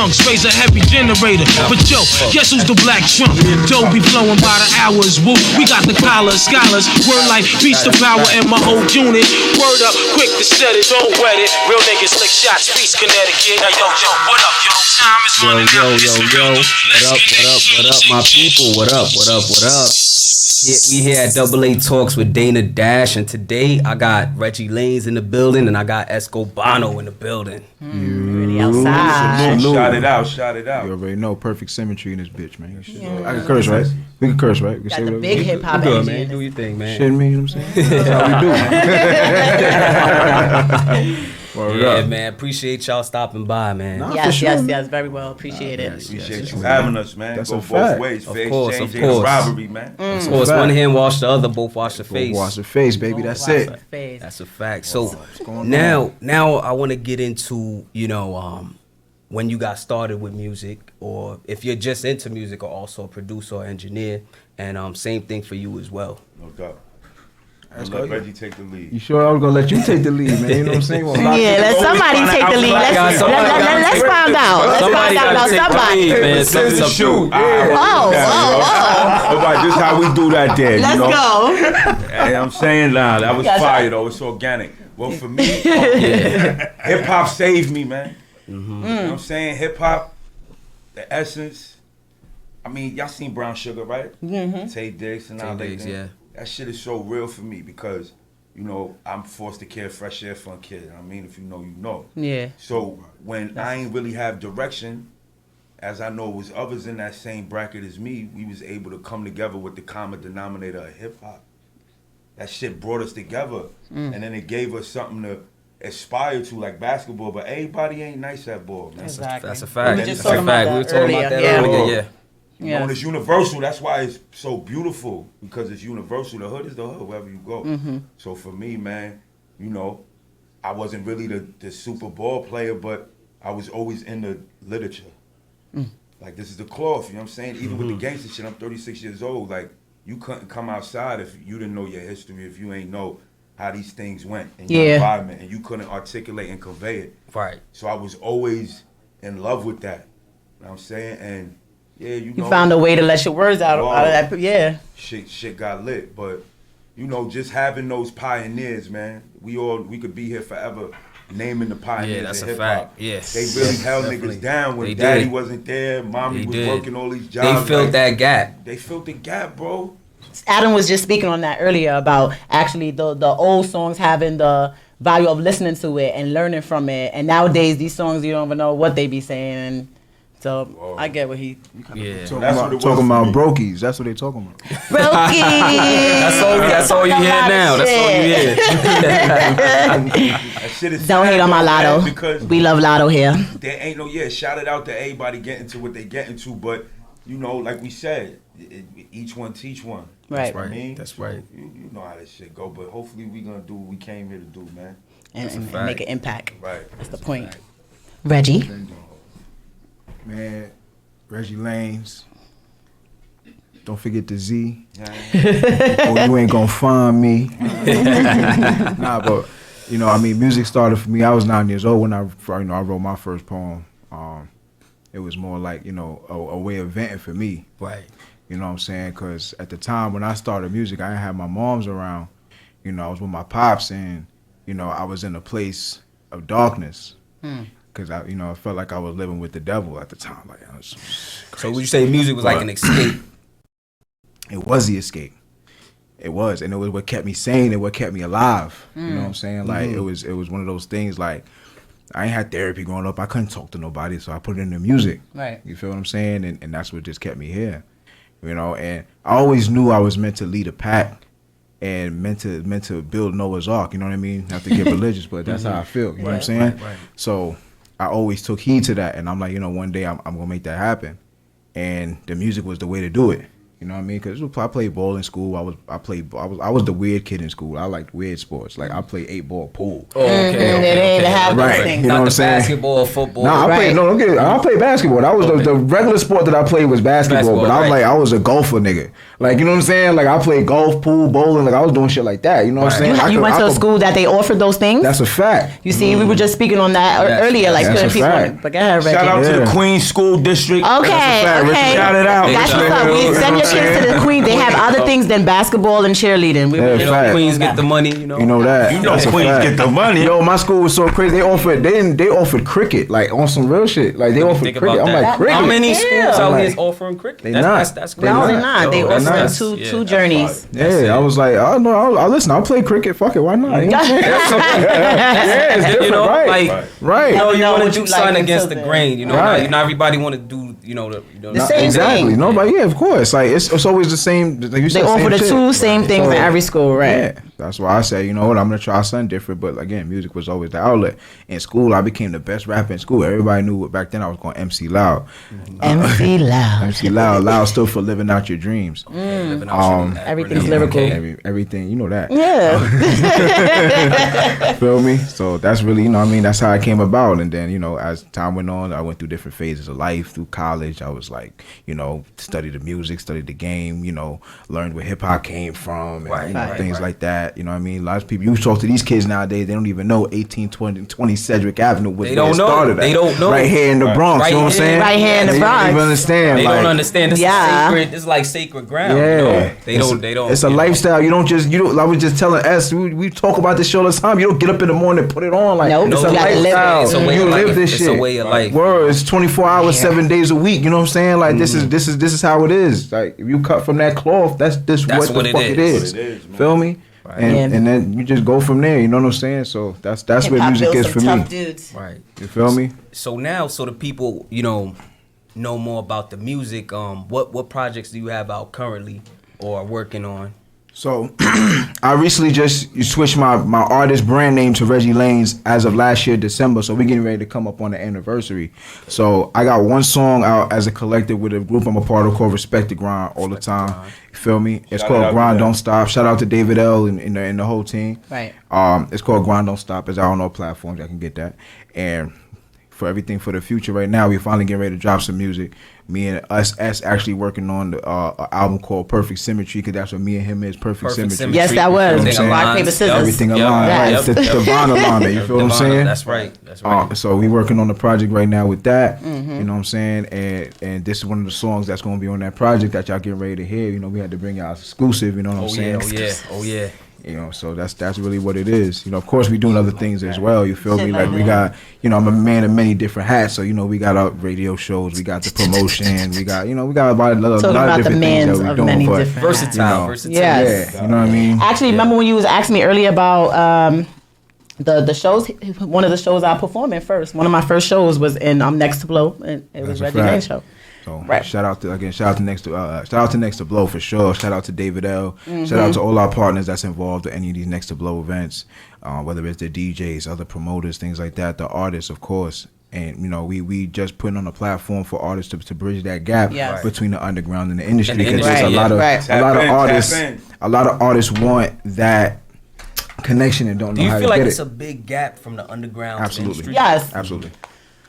Raise a heavy generator, but yo, guess who's the black Trump? Dough be flowing by the hours. Woo, we got the collars, scholars. Word like beats the power in my whole unit. Word up, quick to set it, don't wet it. Real niggas lick shots, Beast Connecticut. Now yo, what up, yo? Time is running out. What up, my people? What up? We here at Double A Talks with Dana Dash, and today I got Reggie Lanez in the building, and I got Eskobano in the building. Really outside. Shout it out. You already know perfect symmetry in this bitch, man. I can curse, right? We can curse, right? We can Got say the whatever. big hip hop Good, energy. man. Do your thing, man. Shit, me, you know what I'm saying? That's how we do. Yeah, man. Appreciate y'all stopping by, man. Nah, Yes, for sure. yes, very well. Appreciate it. Appreciate you having us, man. That's Go a both fact. ways. Of Fair course, exchange of ain't a course. robbery, man. Of course, one hand wash the other, both wash the face. Wash the face, baby. That's it. Face. That's a fact. So going now I want to get into, when you got started with music, or if you're just into music, or also a producer or engineer, and same thing for you as well. No doubt. That's Let good. Reggie take the lead. You sure I was gonna let you take the lead, man? You know what I'm saying? Well, Yeah, let somebody take the lead. Let's find out. Let's find out about somebody. Let's shoot. Oh. This is how we do that there. Let's go. Hey, I'm saying that was Yes, fire though. It's organic. Well, for me, hip hop saved me, man. You know what I'm saying? Hip hop, the essence. I mean, y'all seen Brown Sugar, right? Tay Diggs and all that. Yeah. That shit is so real for me because, I'm forced to care, fresh air, fun kid. I mean, if you know, you know. Yeah. So when I ain't really have direction, as I know was others in that same bracket as me, we was able to come together with the common denominator of hip hop. That shit brought us together, and then it gave us something to aspire to, like basketball. But everybody ain't nice at ball, man. Exactly. That's a fact. We just That's a talking fact. about We were that talking about that earlier. earlier. Yeah. You know, and it's universal. That's why it's so beautiful, because it's universal. The hood is the hood wherever you go. So for me, man, I wasn't really the Super Bowl player, but I was always in the literature. Like, this is the cloth, you know what I'm saying? Even with the gangster shit, I'm 36 years old. Like, you couldn't come outside if you didn't know your history, if you ain't know how these things went in your environment, and you couldn't articulate and convey it. Right. So I was always in love with that. You know what I'm saying? And yeah, You found a way to let your words out of that. Yeah. Shit got lit, but just having those pioneers, man. We could be here forever naming the pioneers. Yeah, that's of a hip-hop. fact. Yes. They really held Definitely. niggas down when They daddy did. wasn't there, mommy They was did. working all these jobs. They filled like, that gap. They filled the gap, bro. Adam was just speaking on that earlier about actually the old songs having the value of listening to it and learning from it. And nowadays, these songs, you don't even know what they be saying. And so I get what he... Yeah. Talking about brokies. That's what they talking about. Brokey! That's all you hear now. That's all you hear. That shit is Don't sad, hate on my man, Lotto. because We love Lotto here. there ain't no shout it out to everybody getting to what they getting to, but like we said, each one teach one. Right. I mean, That's so right. You know how this shit go, but hopefully we gonna do what we came here to do, man. And make an impact. Right. That's the point. Reggie? Man, Reggie Lanez. Don't forget the Z. Yeah. Or you ain't gonna find me. Nah, but music started for me. I was 9 years old when I wrote my first poem. It was more like a way of venting for me. Right. You know what I'm saying? Because at the time when I started music, I didn't have my moms around. I was with my pops, and I was in a place of darkness. Because I felt like I was living with the devil at the time. Like, I was So would you say music was like an escape? It was the escape. It was, and it was what kept me sane and what kept me alive. You know what I'm saying? Like, it was one of those things. Like, I ain't had therapy growing up. I couldn't talk to nobody, so I put it in the music. Right. You feel what I'm saying? And that's what just kept me here. And I always knew I was meant to lead a pack and meant to build Noah's Ark. You know what I mean? Not to get religious, but that's how I feel. You know what I'm saying? Right. So I always took heed to that, and I'm like, one day I'm gonna make that happen. And the music was the way to do it. You know what I mean? Because I played ball in school. I was the weird kid in school. I liked weird sports. Like I played 8-ball pool. Oh, okay. Right. You know Not what I'm the saying? basketball, football. No, I played basketball. That was the regular sport that I played was basketball. But I was a golfer nigga. Like, you know what I'm saying? Like I played golf, pool, bowling. Like I was doing shit like that. You know what I'm saying? You went to a school that they offered those things? That's a fact. You see, we were just speaking on that earlier. Like that's putting a people fact. on. But go ahead, Reggie. Shout out to the Queens School District. Okay. Shout it out. That's what's up. We send your kids to the Queen. They have other things than basketball and cheerleading. Queens get the money. You know that. You know That's a Queens fact. get the money. Yo, my school was so crazy. They offered cricket, like on some real shit. Like they offered Think cricket. about I'm that. like cricket. How many schools out Like, here is offering cricket? They That's not. crazy. No, they're not. They Yo, offer that's- two yeah. journeys. Yeah, I was like, oh no, I'll listen. I'll play cricket. Fuck it, why not? You know what I'm saying? Yeah, it's different, You know, right? Right. You know, Never you know want what to you do like something against until the then. grain. You know, Right. not everybody want to do. The same Exactly. thing. Nobody. Yeah, of course. Like it's always the same. Like you They said, offer the same two shit. same things So, in every school, right? Yeah, that's why I say, you know what, I'm gonna try something different. But again, music was always the outlet. In school, I became the best rapper in school. Everybody knew what back then I was going MC Loud. MC Loud. MC Loud. Loud stood for living out your dreams. Everything's Yeah, lyrical. everything, you know that. Yeah. Feel me? So that's really, you know what I mean, that's how it came about. And then, you know, as time went on, I went through different phases of life. Through college, I was like, you know, studied the music, studied the game, you know, learned where hip hop came from, and you know, things like that. You know what I mean? A lot of people, you talk to these kids nowadays, they don't even know 1820 Cedric Avenue was They where don't it know. started at. They don't know. Right here in the Bronx, you know what I'm saying? Right here in the They Bronx. don't even understand. They like, don't understand. This Yeah. is sacred. It's like sacred ground. Yeah, You know? They don't. It's a lifestyle. You don't. I was just telling S. We talk about this show all the time. You don't get up in the morning and put it on. Like Nope. it's No, a you gotta live it. lifestyle. It's a way You of live life. this It's shit. a way of life. Word. It's 24 hours, 7 days a week. You know what I'm saying? Like this is how it is. Like if you cut from that cloth, that's what the fuck it is. Man. Feel me? And then you just go from there. You know what I'm saying? So that's where Hip-hop music built is some for me. tough dudes. Right. You feel me? So now, so the people, know more about the music. What projects do you have out currently or are working on? So I recently just switched my artist brand name to Reggie Lanez as of last year, December. So we're getting ready to come up on the anniversary. So I got one song out as a collective with a group I'm a part of called Respect the Grind all the time. You feel me? It's called Grind Don't Stop. Shout out to David L and the whole team. Right. It's called Grind Don't Stop. It's out on all platforms. I can get that. And for everything for the future right now, we finally getting ready to drop some music. Me and us actually working on the album called Perfect Symmetry, because that's what me and him is. Perfect Symmetry. Yes, that was. Everything Rock, aligns. paper, scissors. Yep. Everything Yep. aligned. Yes. Right? It's the divine alignment. You feel what I'm saying? That's right. That's right. So we working on the project right now with that. You know what I'm saying? And this is one of the songs that's going to be on that project that y'all getting ready to hear. You know, we had to bring y'all exclusive. You know what I'm saying? Oh yeah. You know, so that's really what it is. You know, of course we doing other things as well. You feel me? Like we got, I'm a man of many different hats. So we got our radio shows, we got the promotion, we got about a lot of different things that we doing. But versatile. Yes. Yeah, you know what I mean. Actually, remember when you was asking me earlier about the shows? One of the shows I performed in first. One of my first shows was in Next to Blow, and it was That's a Reggie fact. Lanez show. So Right. shout out to Next to Blow for sure. Shout out to David L. Shout out to all our partners that's involved with any of these Next to Blow events, whether it's the DJs, other promoters, things like that, the artists, of course. And we just putting on a platform for artists to bridge that gap Yes. between the underground and the industry, And the because industry, there's a lot of artists. Tap in. A lot of artists want that connection and don't Do know you how feel to like get it's it. a big gap from the underground to the Absolutely. industry? Yes.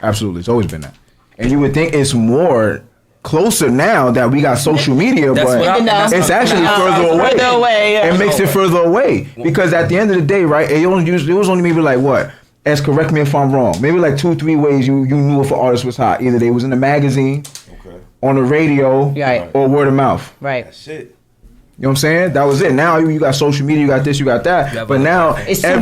Absolutely. It's always been that. And you would think it's more closer now that we got social media, That's but what I'm- it's actually further away. Further away, yeah. It makes it further away, because at the end of the day, right? It was only maybe like what? As correct me if I'm wrong. Maybe like 2-3 ways you knew if an artist was hot. Either they was in the magazine, on the radio, Right. or word of mouth. Right. That's it. You know what I'm saying? That was it. Now you got social media, you got this, you got that. Yeah, but now It's so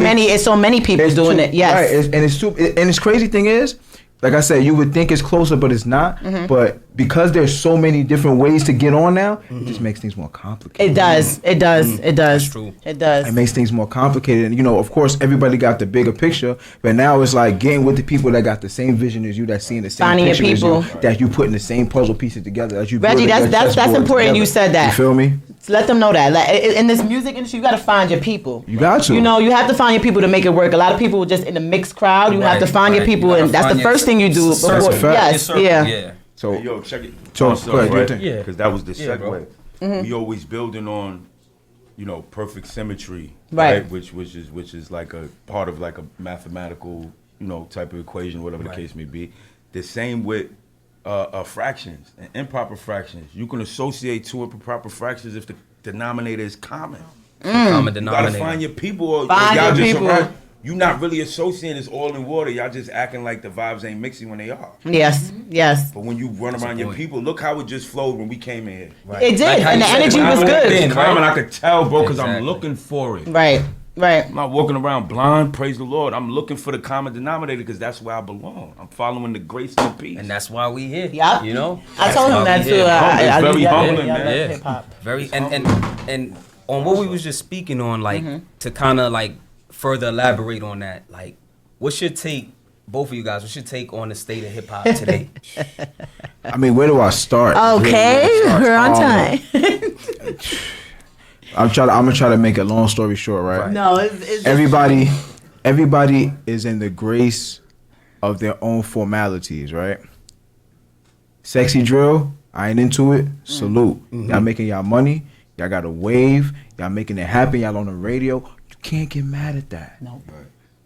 many people doing it. Yes. Right. And it's crazy thing is, like I said, you would think it's closer, but it's not. But because there's so many different ways to get on now, it just makes things more complicated. It does. It does. It does. That's true. It does. It makes things more complicated. And, of course, everybody got the bigger picture, but now it's like getting with the people that got the same vision as you, that seeing the same Finding your picture as you, people. that you putting the same puzzle pieces together, as you Reggie, building your that's chessboard important. together. You said that. You feel me? Let them know that. Like, in this music industry, you got to find your people. You got to. You have to find your people to make it work. A lot of people just in a mixed crowd. You have to find your people, and that's the first thing you do before. That's a fact. Yes, yeah. So, Hey, yo, check it. So, Also, go ahead, do your right? thing. Yeah. Because that was the segue. bro. we always building on, perfect symmetry, Right. Which is like a part of like a mathematical, type of equation, whatever the case may be. The same with fractions and improper fractions. You can associate two improper fractions if the denominator is common. Common You denominator. gotta find your people, or Find y'all your just people. around. You not really associating it's all in water. Y'all just acting like the vibes ain't mixing when they are. Yes, yes. But when you run around your point. people, look how it just flowed when we came in here. It did, Like how and you the said, energy when I was walked good. in, right? I could tell, bro, because I'm Exactly. looking for it. Right, right. I'm not walking around blind, praise the Lord. I'm looking for the common denominator because that's where I belong. I'm following the grace and the peace. And that's why we here. Yup. You know? I told him that That's too. why we here. It's very humbling, I man. love Yeah. hip-hop. Very and on what we was just speaking on, like to kind of like further elaborate on that, like what's your take, both of you guys, what's your take on the state of hip hop today? I mean, where do I start? Okay, we're on time. I'm gonna try to make a long story short, right? No, it's Everybody is in the grace of their own formalities, right? Sexy drill, I ain't into it. Salute. Y'all making y'all money. Y'all got a wave. Y'all making it happen. Y'all on the radio. You can't get mad at that. No.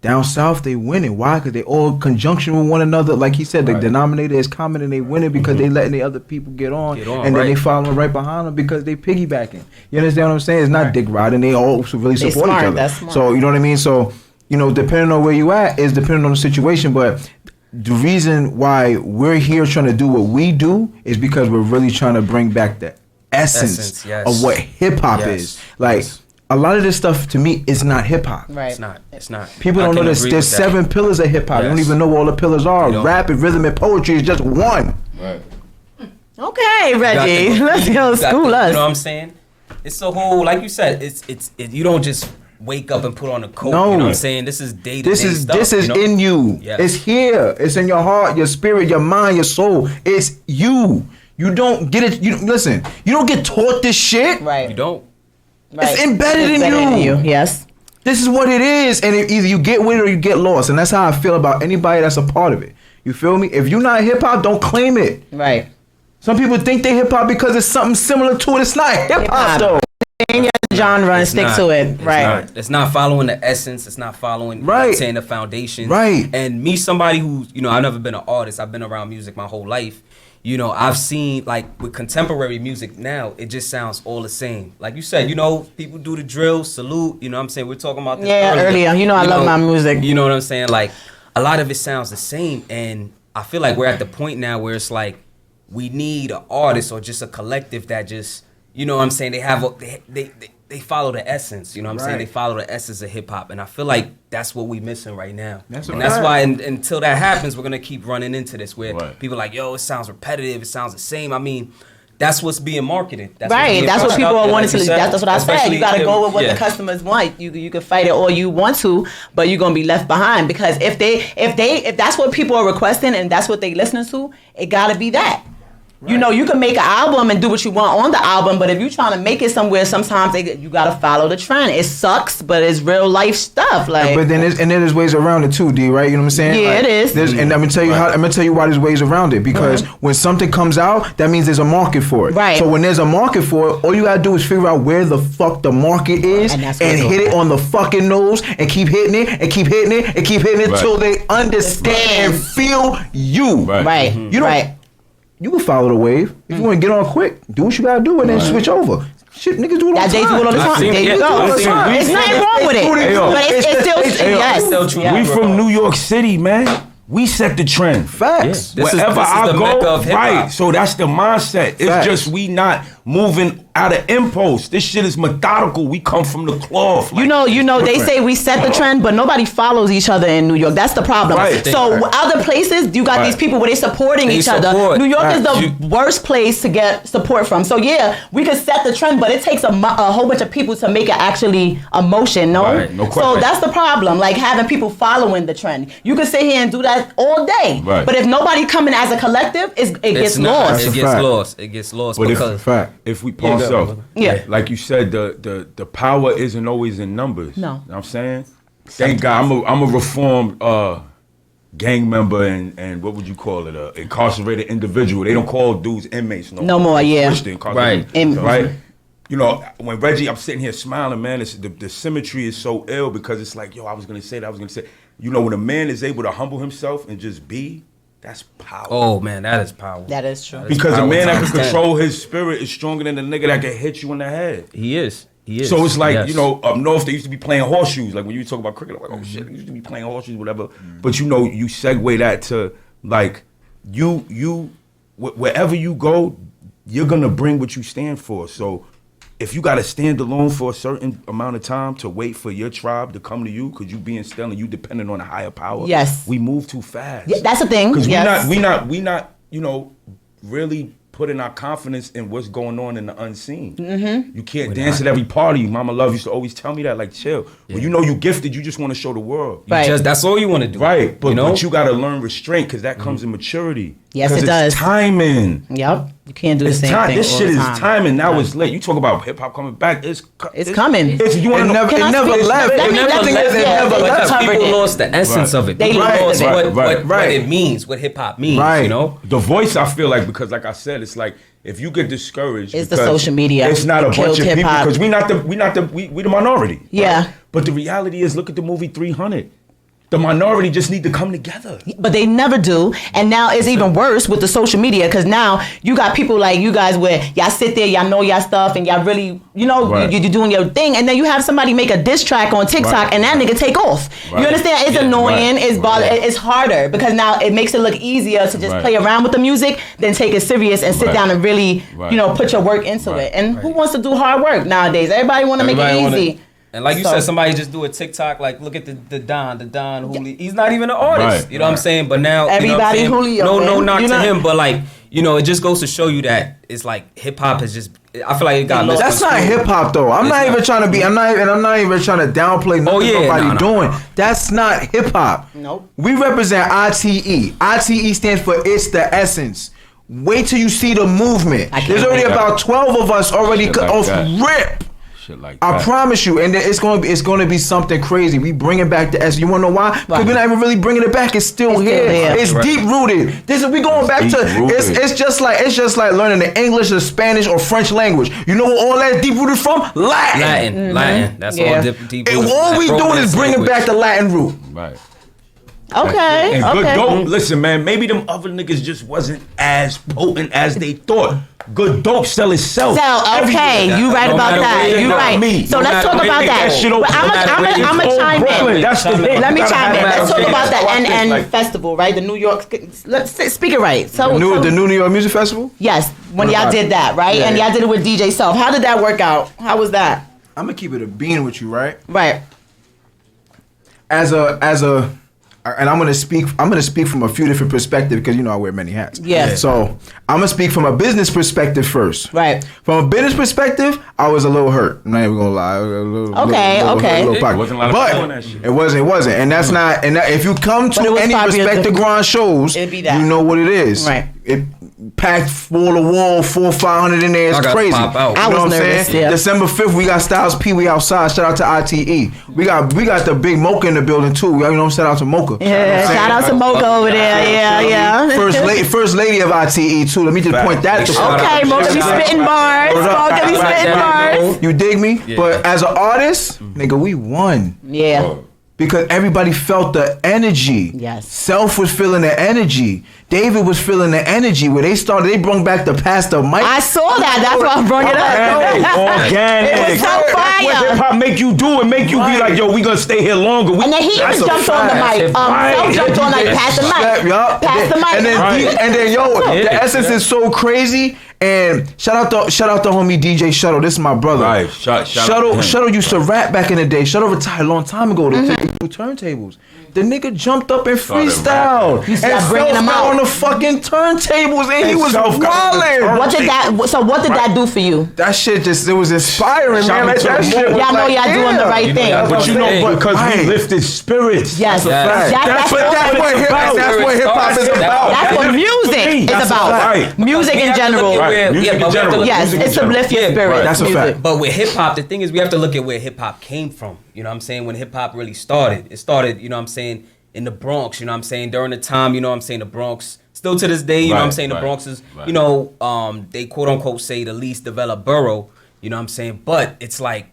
Down south, they winning. Why? Because they all conjunction with one another. Like he said, the denominator is common, and they winning because they letting the other people get on, and then right. they following right behind them because they piggybacking. You understand what I'm saying? It's not dick riding. They all really They support smart, each other. that's smart. So you know what I mean. So depending on where you at is depending on the situation, but. The reason why we're here trying to do what we do is because we're really trying to bring back the essence Yes. of what hip hop Yes. is. Like Yes. a lot of this stuff to me is not hip hop. Right. It's not. It's not. People I don't know can there's agree there's with that. 7 pillars of hip hop. They don't Yes. even know what all the pillars are. They don't. Rap and rhythm and poetry is just one. Right. Okay, You got Reggie. the- Let's you go got the- school us. You know what I'm saying? It's a whole, like you said, you don't just wake up and put on a coat. No. You know what I'm saying? This is day to day This is stuff. this is you know? in you. Yes. It's here. It's in your heart, your spirit, your mind, your soul. It's you. You don't get it. You listen. You don't get taught this shit. Right. You don't. Right. It's embedded in you. Yes. This is what it is, and either you get with it or you get lost, and that's how I feel about anybody that's a part of it. You feel me? If you're not hip hop, don't claim it. Right. Some people think they hip hop because it's something similar to it. It's not hip Hip-hop. hop though. In your genre and It's stick not. to it. It's Right. not. It's not following the essence. It's not following, Right. saying the foundation. Right. And me, somebody who's, I've never been an artist. I've been around music my whole life. I've seen, like, with contemporary music now, it just sounds all the same. Like you said, people do the drill, salute. You know what I'm saying? We're talking about this Yeah, earlier. I love my music. You know what I'm saying? Like, a lot of it sounds the same. And I feel like we're at the point now where it's like, we need an artist or just a collective that just, you know what I'm saying, they follow the essence, you know what I'm saying? Right. They follow the essence of hip hop. And I feel like that's what we missing right now. That's and right. that's why until that happens, we're going to keep running into this where Right. people are like, yo, it sounds repetitive, it sounds the same. I mean, that's what's being marketed. That's Right, being that's what pushed people out are there, wanting like to. you said. That's what I said. Especially You got to if- go with what yeah. the customers want. You can fight it all you want to, but you're gonna be left behind because if that's what people are requesting and that's what they listening to, it got to be that. You can make an album and do what you want on the album, but if you're trying to make it somewhere, sometimes you gotta follow the trend. It sucks, but it's real life stuff. Like, But then there's ways around it too, D. Right? You know what I'm saying? Yeah, it is. And I'm gonna tell you I'm gonna tell you why there's ways around it because when something comes out, that means there's a market for it. Right. So when there's a market for it, all you gotta do is figure out where the fuck the market is And that's and what hit it on the fucking nose and keep hitting it and keep hitting it and keep hitting it Right. till they understand and feel you. Right. right, You don't. right. You can follow the wave. If you want to get on quick, do what you gotta do and then switch over. Shit, niggas do it all That the they time. do it all the I've time. seen There it, you yeah, go. I've seen it. It's nothing wrong with it, Hey, yo. but it's still yes. It's still true. Yeah. We from New York City, man. We set the trend. Facts. Yeah. This is Wherever I the go, mecca of hip-hop. right. So that's the mindset. It's Facts. just we not moving out of impulse. This shit is methodical. We come from the cloth. You know, they say we set the trend, but nobody follows each other in New York. That's the problem. Right. So other places, you got Right. these people where they supporting They each other. support. New York is the You- worst place to get support from. So yeah, we could set the trend, but it takes a whole bunch of people to make it actually a motion. No, Right. No so question. that's the problem. Like having people following the trend. You can sit here and do that all day, Right. but if nobody coming as a collective, it gets lost. It That's a gets fact. lost. It gets lost But because if we Yeah, pause go, up, brother. Yeah. like you said, the power isn't always in numbers. No. You know what I'm saying? Thank God I'm a reformed gang member and what would you call it? A incarcerated individual. They don't call dudes inmates No more, yeah. Right. Right. Right. You know, when Reggie, I'm sitting here smiling, man. It's, the symmetry is so ill because it's like, yo, I was gonna say that. You know, when a man is able to humble himself and just be, that's power. Oh man, that is power. That is true. Because a man that can control his spirit is stronger than the nigga that can hit you in the head. He is. So it's like, you know, up north they used to be playing horseshoes. Like when you talk about cricket, I'm like, oh shit, they used to be playing horseshoes, whatever. But you know, you segue that to like wherever you go, you're gonna bring what you stand for. So if you gotta stand alone for a certain amount of time to wait for your tribe to come to you, because you being still and you dependent on a higher power. Yes. We move too fast. Yeah, that's the thing. Because yes. we not, you know, really putting our confidence in what's going on in the unseen. Mm-hmm. You can't dance at every party. Mama Love used to always tell me that, like, chill. Yeah. When you know you gifted, you just want to show the world. Right. That's all you want to do. Right, but you got to learn restraint because that comes in maturity. Yes, it does. It's timing. Yep. You can't do the same thing. This shit is timing. Now it's late. You talk about hip hop coming back. It's coming. You want to know? It never left. It never left. People lost the essence of it. They lost what it means, what hip hop means. Right. You know, the voice. I feel like because, like I said, it's like if you get discouraged, it's the social media. It's not a bunch of people because we the minority. Yeah. Right? But the reality is, look at the movie 300. The minority just need to come together. But they never do. And now it's even worse with the social media because now you got people like you guys where y'all sit there, y'all know y'all stuff, and y'all really, you know, you're doing your thing. And then you have somebody make a diss track on TikTok and that nigga take off. Right. You understand? It's annoying. It's it's harder because now it makes it look easier to just play around with the music than take it serious and sit down and really, you know, put your work into it. And who wants to do hard work nowadays? Everybody want to make it easy. And like you said, somebody just do a TikTok, like look at the Don Julio. He's not even an artist, you know what I'm saying? But now everybody, you know Julio. No knock to him, but like, you know, it just goes to show you that it's like hip hop is just. I feel like it got. That's not hip hop though. I'm not even trying to be. I'm not even trying to downplay nothing nobody doing. That's not hip hop. Nope. We represent ITE. ITE stands for It's the Essence. Wait till you see the movement. There's already about 12 of us already off rip. Shit like I promise you, and it's going to be something crazy. We bringing back the essence. You want to know why? Because we're not even really bringing it back. It's still here. It's deep rooted. We going back to. It's just like learning the English, or Spanish, or French language. You know where all that deep rooted from? Latin. Latin. That's all deep rooted. And all we doing is bringing back the Latin root. Right. Okay. And good dope. Listen, man. Maybe them other niggas just wasn't as potent as they thought. Good dope sell itself. Okay, you right about that. You right. So let's talk about that. I'm a chime in. Let me chime in. Let's talk about the NN Festival, right? The New York. Let's speak it right. So the New York Music Festival. Yes, when y'all did that, right? And y'all did it with DJ Self. How did that work out? How was that? I'm gonna keep it a bean with you, right? Right. And I'm gonna speak from a few different perspectives because you know I wear many hats. Yes. So I'm gonna speak from a business perspective first. Right. From a business perspective, I was a little hurt. I'm not even gonna lie. It wasn't a lot of people on that shit. It wasn't. And that's not. And if you come to any Respect the Grind shows, it'd be that. You know what it is. Right. It packed wall to wall, 400-500 in there. It's crazy. Pop out. I was nervous. Yeah. December 5th, we got Styles P. We outside. Shout out to ITE. We got the big Mocha in the building too. You know, shout out to Mocha. Yeah, shout out to Mocha over there. Yeah. First lady of ITE too. Let me just point that. Okay, Mocha be spitting bars. Mocha be spitting bars. You dig me? Yeah. But as an artist, nigga, we won. Yeah. Because everybody felt the energy. Yes. Self was feeling the energy. David was feeling the energy. Where they brought back the Pastor Mike. I saw that. That's why I brought it up. Organic. It was so fire. What hip hop make you do and make you be like, yo, we gonna stay here longer. And then he even jumped on the mic. Self jumped on like Pastor Mike. Pass the mic. And then the essence is so crazy. And shout out to homie DJ Shuttle. This is my brother. Right. Shuttle used to rap back in the day. Shuttle retired a long time ago to take through turntables. The nigga jumped up and freestyled. He started bringing them out on the fucking turntables, and he was wilding. What did that do for you? That shit it was inspiring, man. Y'all know y'all doing the right thing. But you know, because we lifted spirits. Yes. That's what hip hop is about. That's what music is about. Music in general. Yes, it's uplift your spirit. That's a fact. But with hip hop, the thing is, we have to look at where hip hop came from. You know what I'm saying? When hip hop really started, you know what I'm saying, in the Bronx, you know what I'm saying, during the time, you know what I'm saying, the Bronx, still to this day, you know what I'm saying, the Bronx is, you know, they quote unquote say the least developed borough, you know what I'm saying, but it's like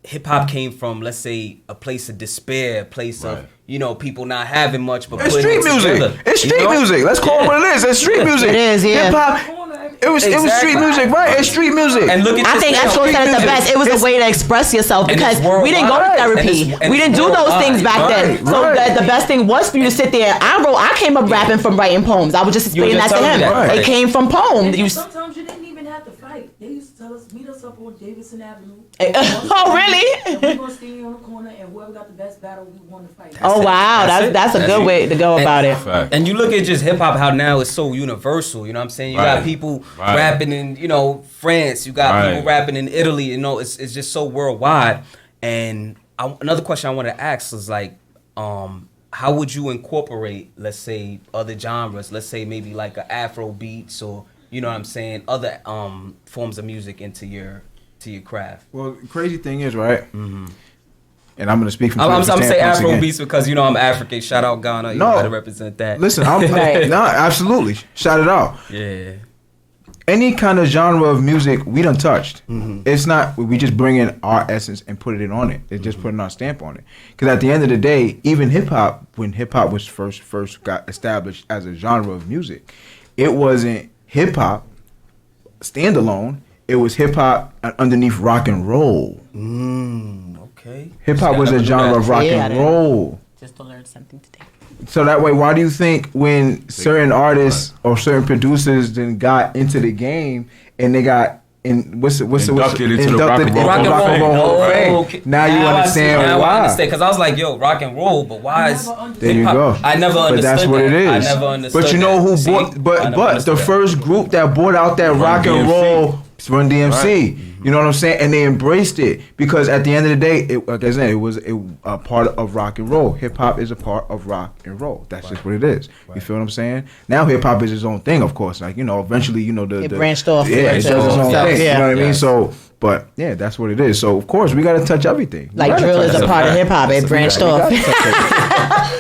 hip hop came from, let's say, a place of despair, a place of, you know, people not having much, but It's putting street it music. together, It's you street know? music. Let's call it what it is. It's street music. It is, yeah. Hip hop. It was street music, right? It's street music. And look at I this think now. Esco said it the best. It was a way to express yourself And because it's we didn't go to worldwide. therapy. And We it's didn't do those worldwide. things back then. So the best thing was for you to sit there. I came up rapping from writing poems. I was just explaining just that to him. telling me that. It came from poems. You, Sometimes you didn't even have to fight. They used to tell us, meet us up on Davidson Avenue. oh really? And we're gonna stay here on the corner, and whoever got the best battle, we want to fight. Oh wow, that's a good way to go about it. And you look at just hip hop, how now it's so universal. You know what I'm saying? You got people rapping in, you know, France. You got people rapping in Italy. You know, it's just so worldwide. And another question I want to ask is like, how would you incorporate, let's say, other genres? Let's say maybe like a Afro beats or, you know what I'm saying, other forms of music into your craft. Well, crazy thing is, right? And I'm gonna speak from. I'm different saying standpoints Afro again. beats because you know I'm African. Shout out Ghana. You gotta represent that. Listen, I'm no, absolutely. Shout it out. Yeah. Any kind of genre of music we done touched. It's not we just bring in our essence and put it on it. It's just putting our stamp on it. Because at the end of the day, even hip hop, when hip hop was first got established as a genre of music, it wasn't hip hop standalone. It was hip hop underneath rock and roll. Okay. Hip hop was a genre of rock and roll. Just to learn something today. So that way, why do you think when certain artists or certain producers then got into the game and they got Inducted into the Rock and Roll Hall of Fame? Okay. Now you understand now why. I understand because I was like, yo, rock and roll, but why is There you go. I never understood But that's what that. it is. I never understood. But you know who that. See? bought? I But never the understood that. first group that brought out that rock and DMC. roll was Run DMC. You know what I'm saying? And they embraced it because at the end of the day, like I said, it was a part of rock and roll. Hip hop is a part of rock and roll. That's just what it is. You feel what I'm saying? Now hip hop is its own thing, of course. Like, you know, eventually, you know, It branched off. Yeah, it does its own So, thing. yeah. You know what I mean? Yes. So, but yeah, that's what it is. So of course we gotta touch everything. We Like gotta drill touch is a everything. part of hip hop. It branched off.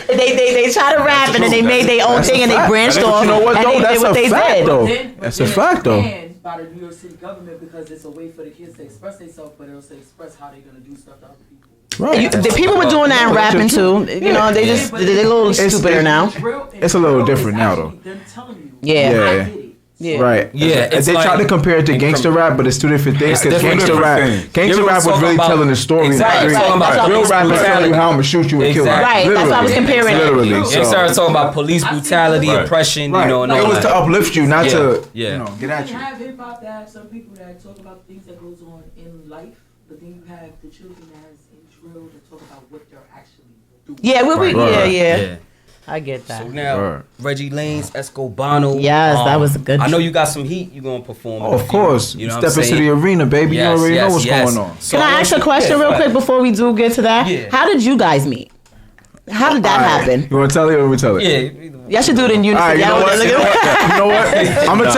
They try to rap and then they made their own That's thing a and they fact. branched But off. you know what, and though? they That's did what a they fact, did. though. That's a fact, though. Banned by the New York City government because it's a way for the kids to express themselves, but it'll express how they're gonna do stuff to other people. Right. The people were doing that in rapping too. You know, they just they're a little stupider now. It's a little different now, though. Them telling you, Yeah. Yeah. I did it. Yeah. Right. Yeah, And it's they like- try to compare it to gangster rap, but it's two different things. It's Because different gangster things. rap was really telling the story. Exactly. Right, Talking right. about Real rap is telling you how I'm gonna shoot you and kill you. Exactly. Right, that's what I was comparing it. Literally. You So, started talking about police brutality, oppression, right. you know, and all It was that. to uplift you, not to Yeah. you know get You at can you. have hip hop that have some people that talk about things that goes on in life, but then you have the children that has in drill that talk about what they're actually doing. Yeah, Right. yeah. I get that. So now, Right. Reggie Lanez, Eskobano. Yes, that was a good- I know you got some heat you gonna perform. Oh, of course. You know Step what I'm into saying? the arena, baby. Yes, you already yes, know what's yes. going on. So Can I ask a question real quick before we do get to that? Yeah. How did you guys meet? How did that happen? You want to tell it or we tell it? Yeah. Y'all should do it in unison. All right, you know Y'all what? look You know at- what? You know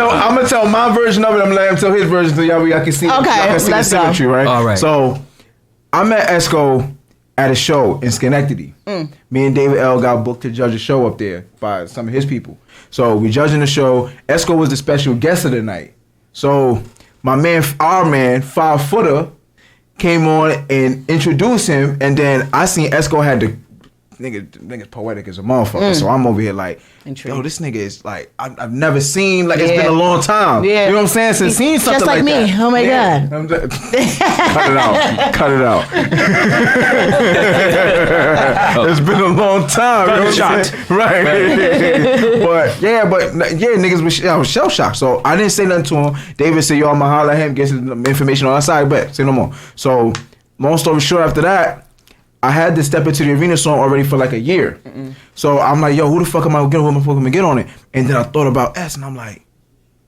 what? I'm gonna tell my version of it. I'm gonna let him tell his version so y'all can see. Okay, y'all can see let's the go. symmetry, right? All right. So I met Esco at a show in Schenectady. Me and David L got booked to judge a show up there by some of his people. So we judging the show. Esco was the special guest of the night. So our man, 5 Footer, came on and introduced him, and then I seen Esco had the nigga's poetic as a motherfucker. So I'm over here like, Intrigued. yo, this nigga is like, I've never seen, like, it's Yeah. been a long time. Yeah. You know what I'm saying? Since seeing Just something like me. that. Oh my Yeah. God. I'm just- cut it out. Cut it out. It's been a long time. You know what I'm saying? Right. but niggas was shell shocked. So I didn't say nothing to him. David said, yo, I'ma holler at him, get some information on our side, but say no more. So long story short, after that, I had this Step Into the Arena song already for like a year. So I'm like, yo, who the fuck am I gonna get? Who am I gonna get on it? And then I thought about S, and I'm like,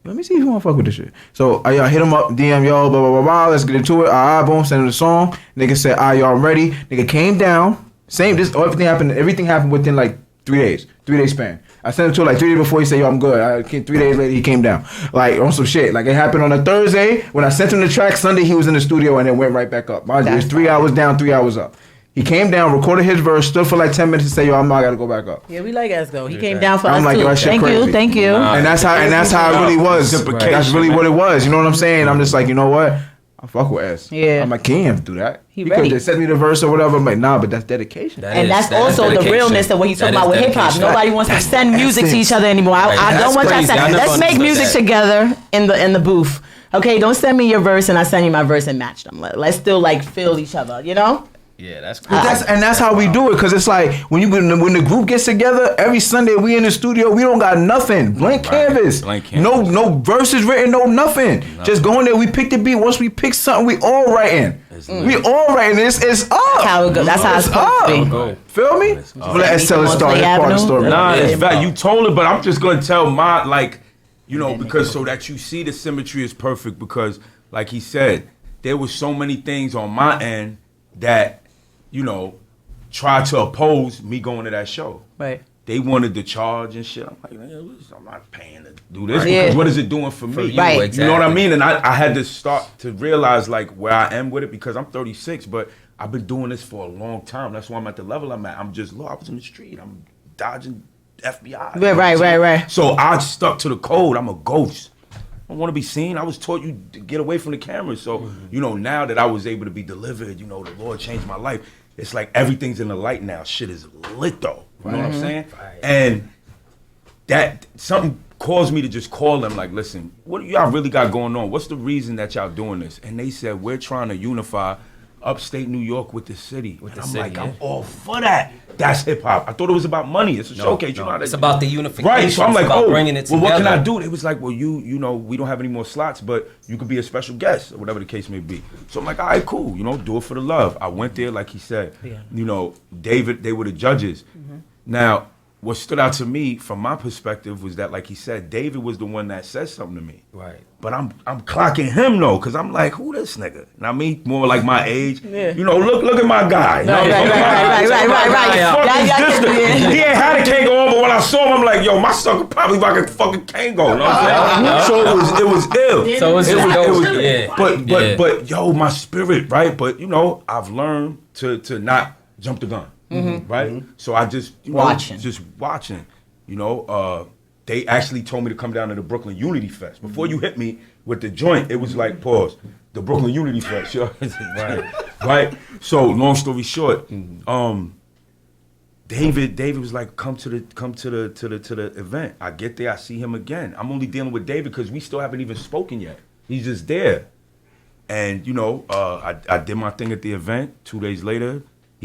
let me see if you wanna fuck with this shit. So I hit him up, DM, yo, blah, blah, blah, blah, let's get into it. Boom, send him the song. Nigga said, y'all, I'm ready. Nigga came down. Everything happened within like 3 days. 3 days span. I sent him to like 3 days before he said, yo, I'm good. 3 days later, he came down. Like, on some shit. Like, it happened on a Thursday. When I sent him the track, Sunday, he was in the studio and then went right back up. Mind you, it's 3 hours down, 3 hours up. He came down, recorded his verse, stood for like 10 minutes and said, yo, I gotta go back up. Yeah, we like Esco. He came down for I'm us like, too. yo, that shit Thank crazy. you, thank you. And that's how it really was. Reciprocation, That's really what it was. You know what I'm saying? I'm just like, you know what? I fuck with S. Yeah. I'm like, he can't do that. He He could ready. just send me the verse or whatever. I'm like, nah, but that's dedication. And that's also the realness of what he's talking about with hip hop. Nobody wants to send music to each other anymore. I don't want y'all to send. Let's make music together in the booth. Okay, don't send me your verse and I send you my verse and match them. Let's still like feel each other, you know? Yeah, that's But crazy. that's how we do it, cause it's like when the group gets together every Sunday, we in the studio, we don't got nothing, blank canvas, Blank canvas. no verses written, no nothing. Just go in there, we pick the beat. Once we pick something, we all writing. We all writing. It's up. That's how it goes. That's how it's supposed to be. Feel me? Let's tell the story. That's part of the story. Nah, Yeah. it's fact. You told it, but I'm just gonna tell my because so that you see the symmetry is perfect. Because like he said, there was so many things on my end that tried to oppose me going to that show. Right. They wanted to charge and shit. I'm like, man, I'm not paying to do this Yeah. because what is it doing for me? you, Right. You know what I mean? And I had to start to realize like where I am with it because I'm 36, but I've been doing this for a long time. That's why I'm at the level I'm at. I'm just low. I was in the street. I'm dodging FBI. Right. So I stuck to the code. I'm a ghost. I want to be seen. I was taught you to get away from the camera. So, now that I was able to be delivered, the Lord changed my life. It's like everything's in the light now. Shit is lit though. You know what I'm saying? Right. And that something caused me to just call them like, listen, what do y'all really got going on? What's the reason that y'all doing this? And they said, we're trying to unify upstate New York with the city. With and the I'm city, like, yeah. I'm all for that. That's hip hop. I thought it was about money. It's a showcase. You know how It's they- about the unification. Right, so I'm It's like, about oh, bringing it well, what can I together. do? They was like, well, we don't have any more slots, but you could be a special guest or whatever the case may be. So I'm like, all right, cool. Do it for the love. I went there, like he said. David, they were the judges. Now, what stood out to me from my perspective was that, like he said, David was the one that said something to me. Right. But I'm clocking him though, cause I'm like, who this nigga? And I mean, more like my age. Yeah. Look at my guy. Right. Fuck is this nigga? Yeah. He ain't had a Kango on, but when I saw him, I'm like, yo, my sucker probably like a fucking Kango. You know what I'm saying? So it was ill. So it's just dope. Yeah. But yo, my spirit, right? But I've learned to not jump the gun, right? So I just watching. They actually told me to come down to the Brooklyn Unity Fest. Before you hit me with the joint, it was like, pause, the Brooklyn Unity Fest. Right. So long story short, David was like, come to the event. I get there, I see him again. I'm only dealing with David because we still haven't even spoken yet. He's just there. And I did my thing at the event. 2 days later,